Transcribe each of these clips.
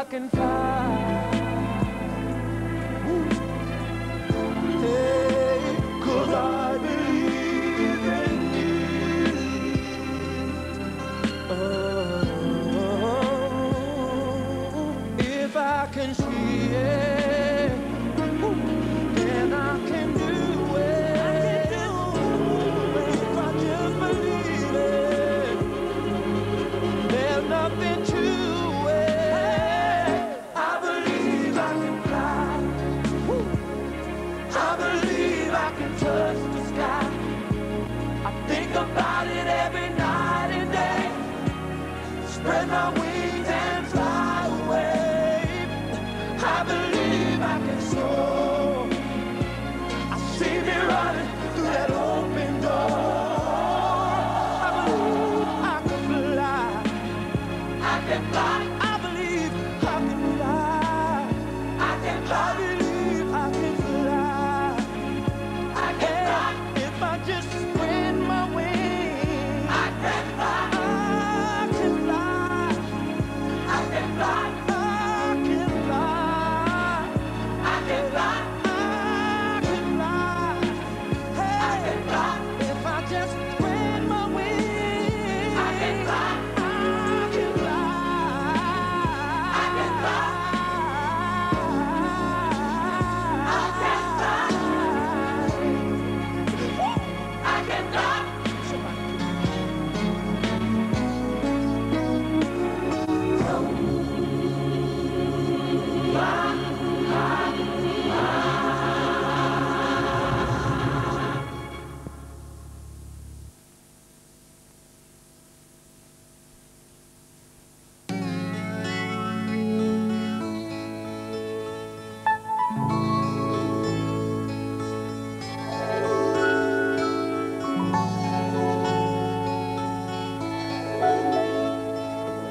I can fly. Hey, 'cause I believe in you. Oh, if I can see it, then I can do it. If I just believe it, there's nothing to it. I believe I can fly. I believe I can touch the sky. I think about it every night and day. Spread my wings and fly away. I believe I can soar. I see me running through that open door. I believe I can fly. I can fly. I believe I can fly. I can fly. I believe I can fly. I can fly. If I just spread my wings, I can fly. I can fly. I can fly. I can fly. I can fly. I can fly. Hey, I can fly. If I just spread my wings, I can fly. I can fly. I can fly. I can fly. I can fly.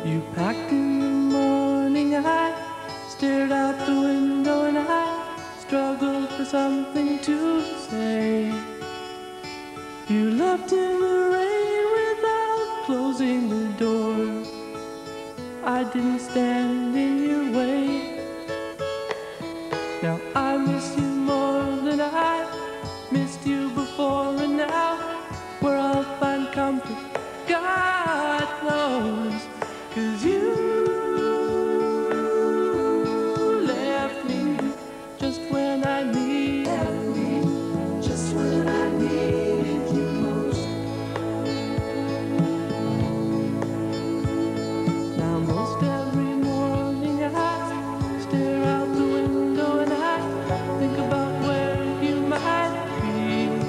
You packed in the morning, I stared out the window and I struggled for something to say. You left in the rain without closing the door. I didn't stand in your way. Now I miss you more than I missed you before, and now where I'll find comfort, God knows. 'Cause you left me just when I needed you, just when I needed you most. Now most every morning I stare out the window and I think about where you might be.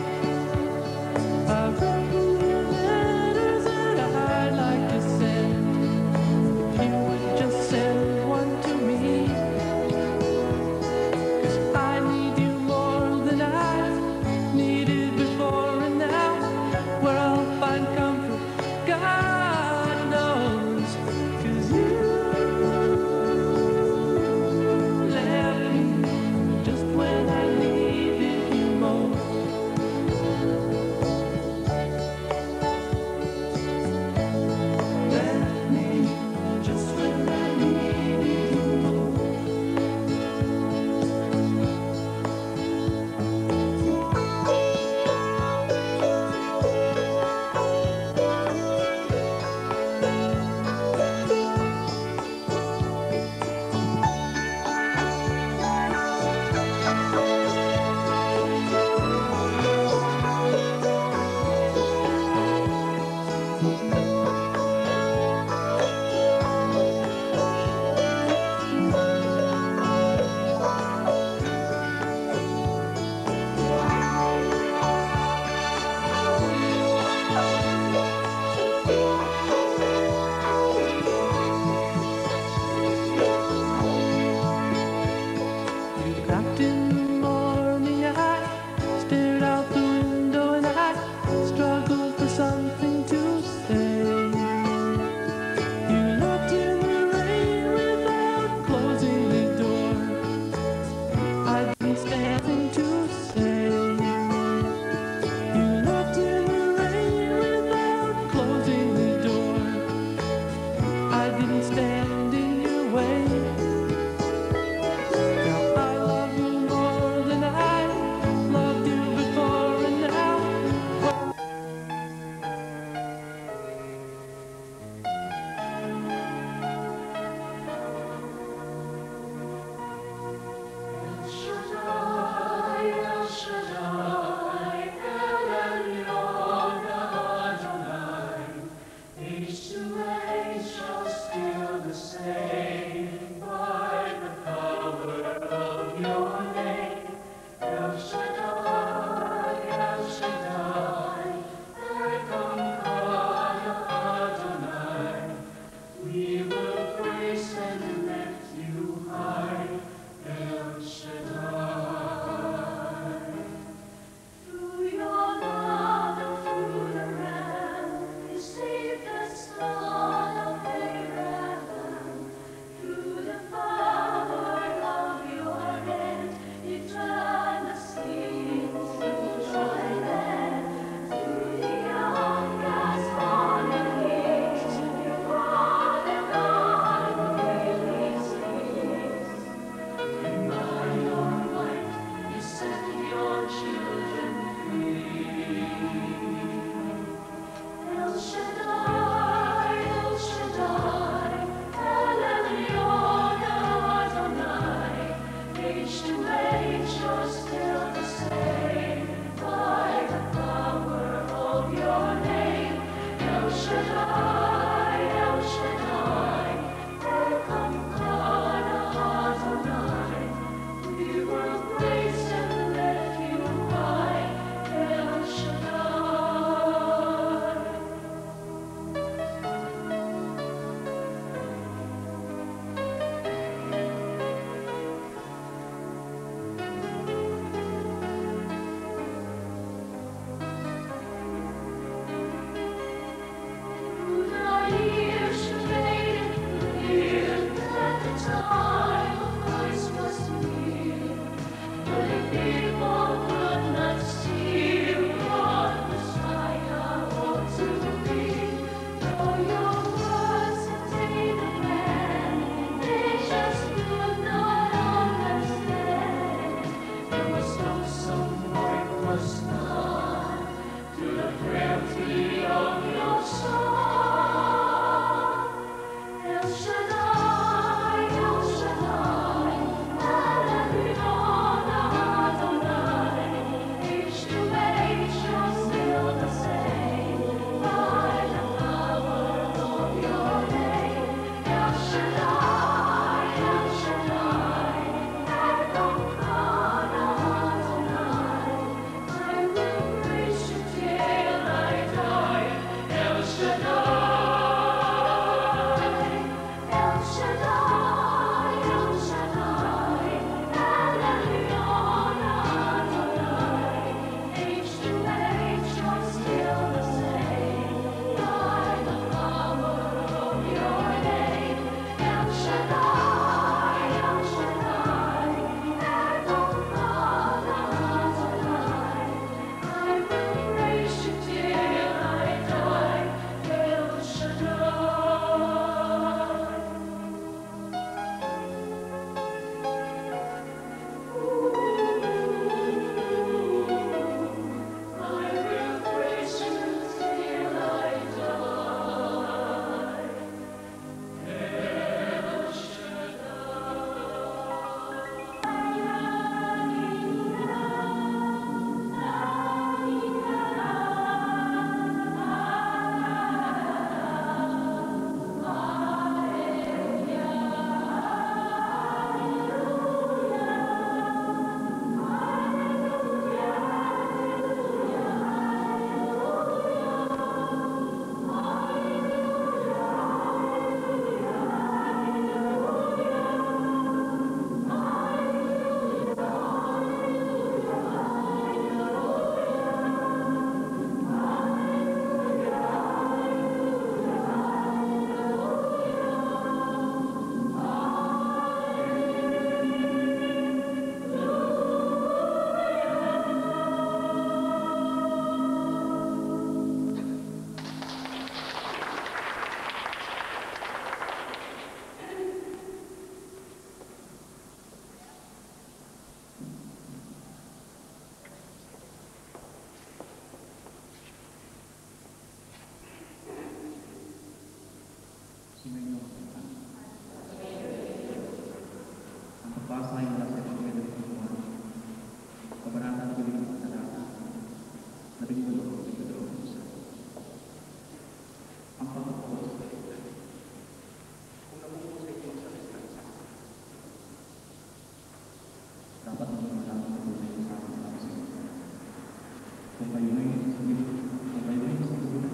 Kung kayo ngayon sa Diyos, kung kayo ngayon sa Diyos,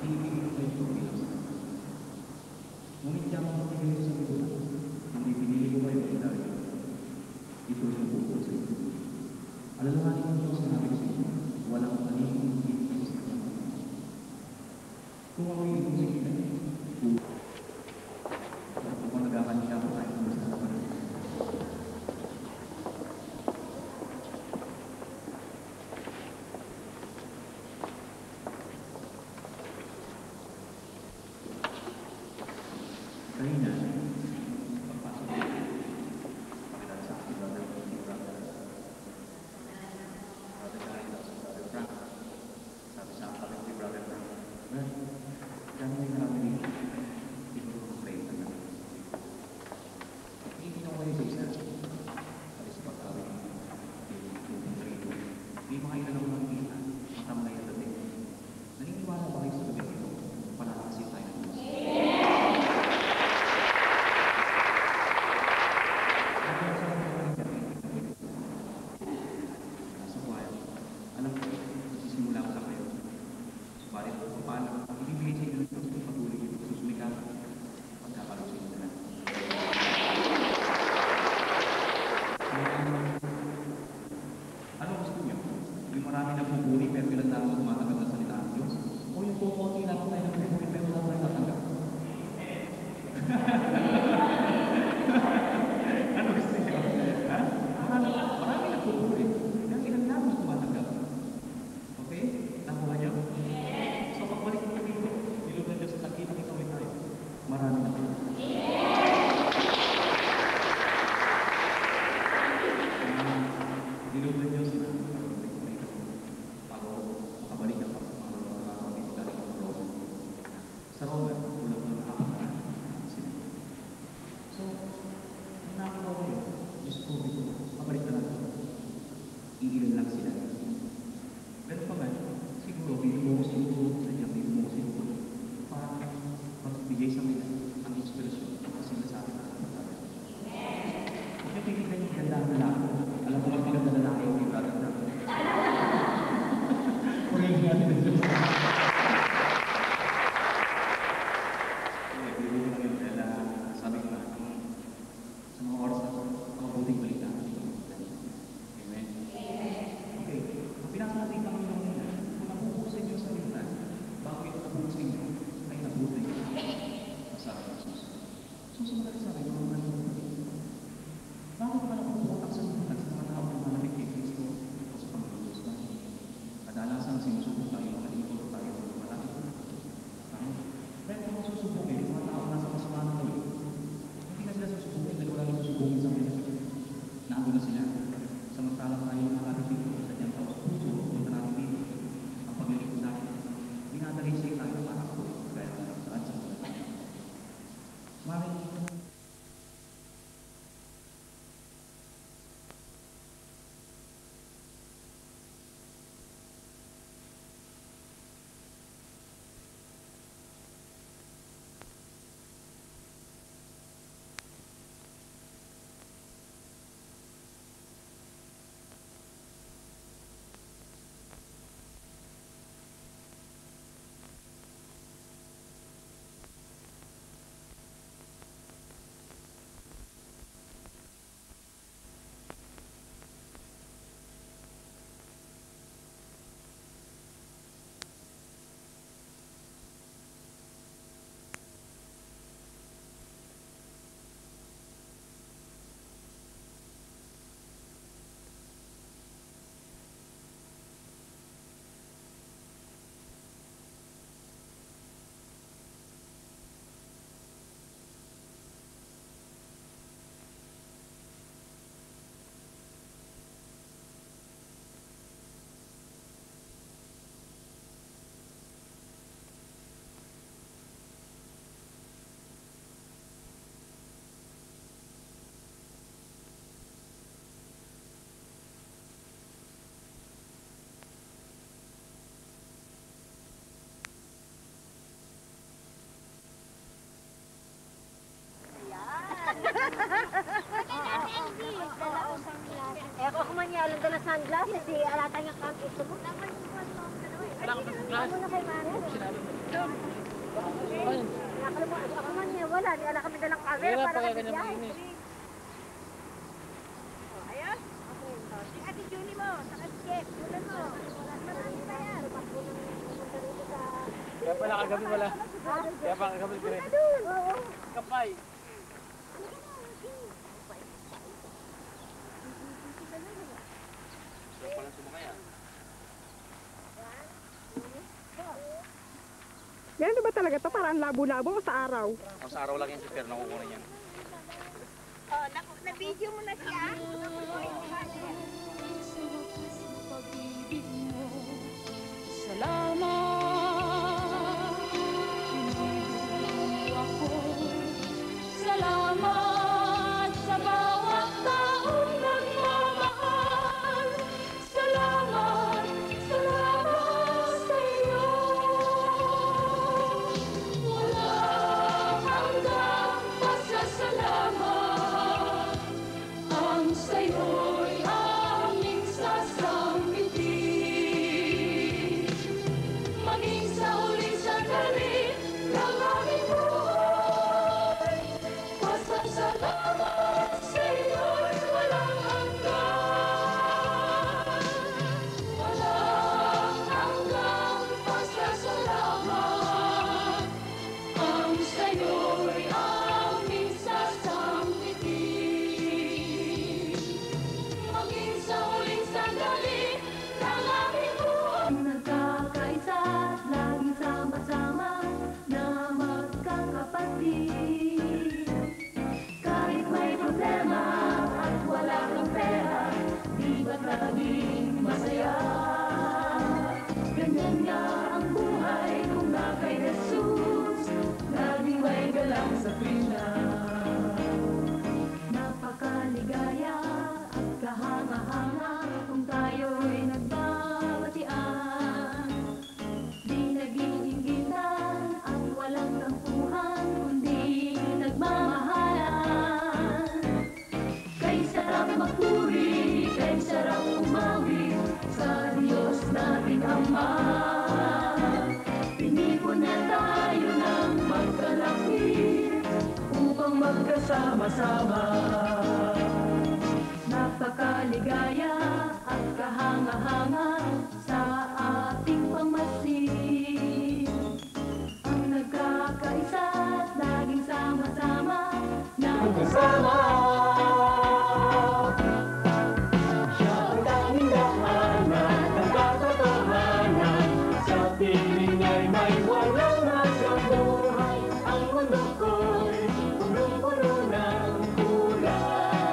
ibigay kayo ito bilang sa Diyos. Ngunit siya mga pagkakayo sa Diyos, hindi pinili ko kayo dahil ito yung bukod sa inyo. Alalahanin ko ito sinabi ko sa inyo, walang kalimang hindi sa inyo. Kung ako yung ibig sa inyo, kung nagkakanya ko tayo kung sa kapatid. Kanina, pagpasok ko, pakilala sa aking brother Frank. Brother Frank. Sabi sa akin ni Brother Frank, Brad, dami may marami dito. Hindi ko mag-pray na namin. Hindi ko kayo sa isa. Kali sa pagkawin. Hindi mga ilan ako nakikita. Matamlay na dati. Naniniwala ba kayo sa gabi ito? Palakasin tayo ng Diyos. Sa buhay, alam ko, magsisimula ko lang kayo. Subalit, paano, ibibigay sa inyo ng Diyos kung patuloy yung susumikap pagkakaroon sa inyo na. Ano gusto niyo? Yung marami na pupuri pero ilan lang tumatanggap ng salita ng Diyos? O yung pupunti lang tayo ng pupuri pero wala tayo tatanggap? Ano gusto niyo? Ha? Marami na pupuri. Yung ilan lang tumatanggap. Okay? Nakuha niyo? So pagbalik mo dito, ilog na Diyos at nakita ulit tayo. Marami na pupuri. Ilog na Diyos na bago makabalik ang pagkakabalik galing ang Roma. Sa Roma, ulang na nakakabalik sila. So, ang nakakawa ko yun, Diyos ko, mabalik na natin. Iilan lang sila. Pero pa man, siguro, bigyan mo ko siguro, bigyan mo ko siguro, para magbigay sa mga ang inspirasyon kasi nasabi na ang pagkakabalik. Huwag niyo titignan yung ganda na lang. Alam ko mas maganda na lang yung brother na. Purihin natin ang Diyos. Biro lang yun dahil sabi ko na sa mga oras na ito, ang mabuting balita. Amen? Okay. Kung pinasa natin ang Panginoon nila, kung nabubusin yung salita, bago ito nabubusin nyo, ay nabutin. Masabi ng Jesus. Susunod sa akin, mga mga bakit ka na pumuputak sa mga tao na malamig kay Kristo o sa Panginoon Diyos na? Kadalasan sinusubok tayo, malingkod tayo, malaki. Pero kung masusubukin, yung mga tao nasa kasamahan tayo, hindi na sila susubukin dahil wala nang susubukin sa kanila. Naano na sila. Samantalang tayo nakarating sa kanyang tao sa puso, punta natin dito. Ang paglilingkod natin, dinadalisay tayo para ako, kaya saan sa mga tayo. Maraming Eh, ako kumanyalan doon ng sunglasses, eh, alata niya kang ito mo. Wala ka pa sa class. Muna kay Mare. Sinabi mo. Ayun. Ako man niya, wala. Di ala kami dalang cover Wala para pa kaya kami ganyan biyahe. mainis. Ayun. Si Ate Julie mo, sa kasket. Tulan mo. Marami pa yan. Kaya pala kagabi wala. Ha? Kaya pala kagabi ko rin. Oo. Kapay. Kaya pala sumakaya. Ganito ba talaga to? Parang labo-labo sa araw. Sa araw lang yung si Per, nakukunin yan. Oh, na-video mo na siya. Salamat sa bawat taong nagmamahal. Salamat, salamat sa iyo. Walang hanggang pasasalamat. Ang sa'yo'y aming sasambitin. Maging sa huling sandali ng aming buhay. Pasasalamat sa'yo'y walang hanggan. Walang hanggang pasasalamat. Ang sa'yo'y aming sasambitin. Maging sa huling sandali ng aming buhay. Nagkakaisa, laging sama-sama na magkakapatid. Kahit may problema at wala kang pera, di ba't laging masaya? Ganyan nga ang buhay kung na kay Jesus, laging may galang sa tuwina. Napakaligaya at kahanga-hanga kung tayo'y nagbabatian. Di nag-iingitan at walang tampuhan, kundi nagmamahalan. Kay sarap magpuri, kay sarap umawi sa Diyos nating Ama. Pinipon niya tayo ng magkalapit upang magkasama-sama. Napakaligaya at kahanga-hanga sa ating pamasid. Ang nagkakaisa at laging sama-sama na kasama. Siya ang tanging daanan ng katotohanan. Sa piling ay may walang hanggang buhay. Ang mundo ko'y punong-puno ng kulay.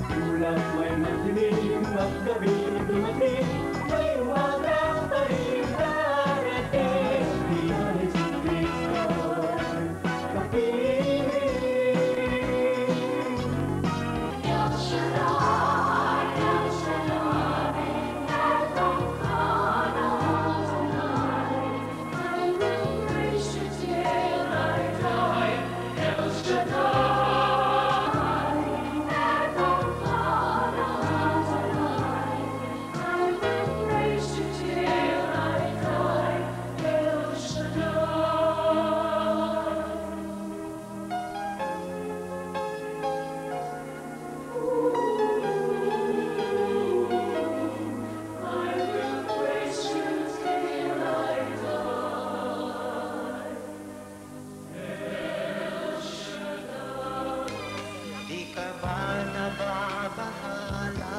Tulad may madilim at gabi dumating, may umaga pa rin darating. Di na si Kristo'y kapiling. El Shaddai, El Shaddai, Adonai, I will praise you till I die. El Shaddai, Adonai, I will praise you till I die. El I will praise you till I die. Di ka ba nababahala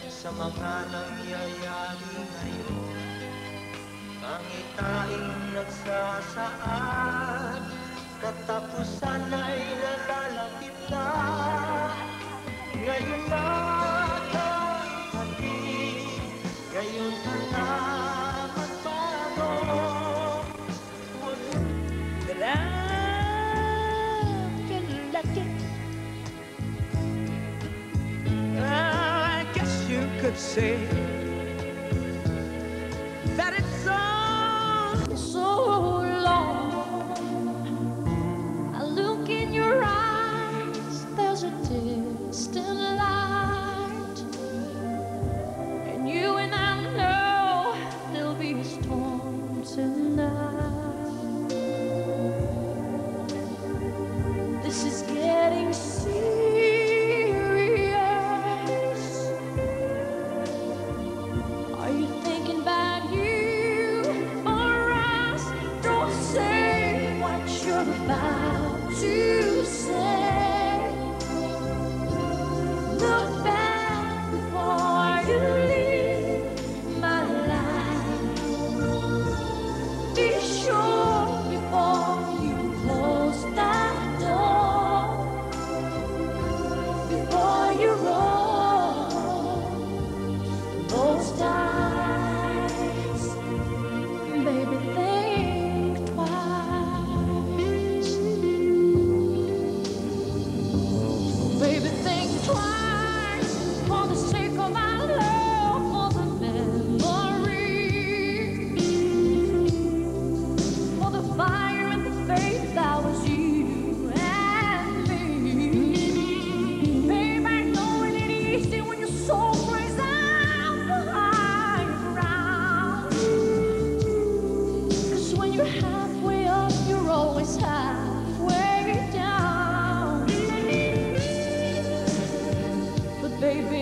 sa mga nangyayari ngayon? Pangitain nagsasaad, katapusan ay nalalapit na. Ngayon na kapatid, ngayon ka na magbago. That I've been lucky. I guess you could say that it's so long. I look in your eyes, there's a distant light, and look back before you leave my life. Be sure before you close that door, before you roll those dice, baby, think twice. Baby, think twice for the sake of our love, for the memory, for the fire and the faith that was you and me. Babe, I know it ain't easy when your soul cries out the high ground. 'Cause when you're halfway up, you're always halfway down. But baby,